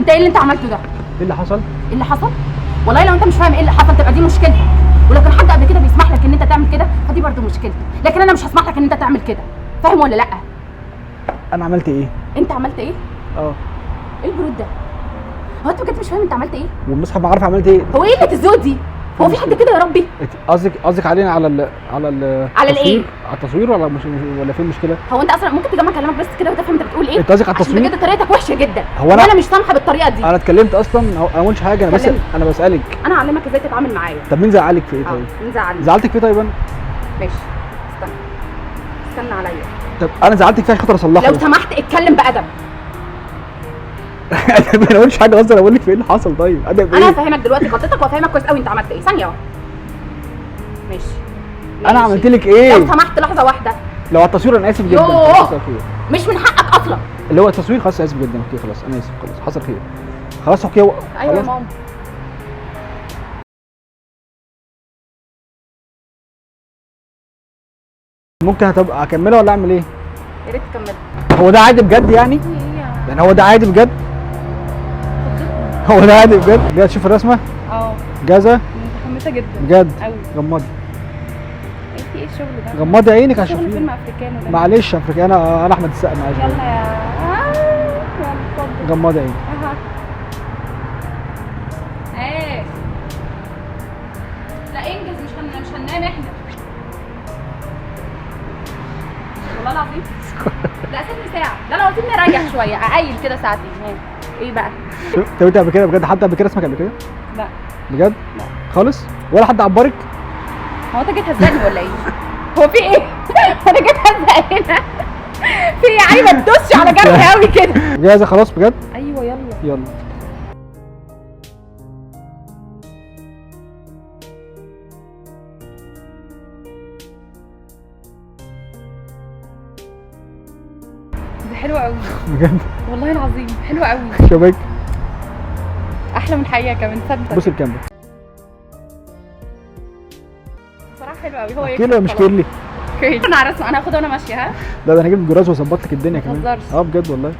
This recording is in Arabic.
انت ايه اللي انت عملته ده؟ ايه اللي حصل؟ ايه اللي حصل؟ والله لو انت مش فاهم ايه اللي حصل تبقى دي مشكلتك، ولو كان حد قبل كده بيسمح لك ان انت تعمل كده فدي برضه مشكلتك، لكن انا مش هسمح لك ان انت تعمل كده، فاهم ولا لا؟ انا عملت ايه؟ انت عملت ايه؟ اه ايه البرود ده؟ هو انت بجد مش فاهم انت عملت ايه؟ والمصحف ما عارف عملت ايه؟ هو ايه اللي الذوق دي؟ هو في حد كده يا ربي؟ قصدك علينا على على التصوير؟ الايه؟ على التصوير ولا مش ولا في مشكله؟ هو انت اصلا ممكن تجمع كلامك بس كده وتفهم انت بتقول ايه؟ انت قصدك على التصوير؟ عشان بجد طريقتك وحشه جدا، هو انا مش سامحه بالطريقه دي. انا اتكلمت اصلا، انا ما قلتش حاجه، انا بس انا بسالك. انا هعلمك ازاي تتعامل معايا. طب مين زعلك في ايه طيب؟ مين زعلني؟ زعلتك في ايه طيب انا؟ ماشي استنى عليا. طب انا زعلتك في عشان خاطر اصلحه. لو سمحت اتكلم بادب. انا ما قلتش حاجه اصلا، اقول لك في ايه اللي حصل طيب؟ ادب ايه؟ انا هفهمك دلوقتي غلطتك وهفهمك كويس قوي انت عملت ايه. ثانيه واحده. ماشي انا عملت لك ايه؟ لو سمحت لحظه واحده. لو على التصوير انا اسف جدا. يوه مش من حقك اصلا. اللي هو التصوير خلاص اسف جدا. اوكي خلاص انا اسف، خلاص حصل خير. خلاص اوكي. ايوه يا ماما. ممكن هتبقى اكملها ولا اعمل ايه؟ يا ريت تكمل. هو ده عادي بجد يعني؟ يعني هو ده عادي بجد؟ هو ده عادي بجد؟ جاي تشوف الرسمه؟ جاهزه؟ متحمسه جدا بجد؟ قوي. غمضي. ايه في ايه الشغل ده؟ غمضي عينك عشان شغل فيلم افريكانو ده. معلش افريكانو، انا احمد السقا معلش. يلا يا يلا اتفضل. غمضي عينك. ايه لا انجز، مش هننام احنا والله العظيم. لا سيبني ساعه، لا لو سيبني اريح شويه اقيل كده ساعتين. ايه بقى؟ طب انت قبل كده بجد حد قبل كده اسمك قبل كده؟ لا بجد؟ لا خالص؟ ولا حد عبرك؟ هو انت جيت هزقني ولا ايه؟ هو في ايه؟ انا جيت هزق هنا؟ في ايه؟ عايزه تدوسش على جرحي قوي كده. جاهزه خلاص بجد؟ ايوه يلا يلا. ده حلوه قوي بجد؟ والله العظيم حلوه قوي. شباك احلى من الحقيقه كمان. تصدق بص الكاميرا بصراحه حلوه قوي. هو ايه كيلو مش كيلي؟ انا على رسمه انا هاخدها وانا ماشيه. ها لا ده انا هجيب الجراج واظبط لك الدنيا كمان. ما تهزرش. بجد والله.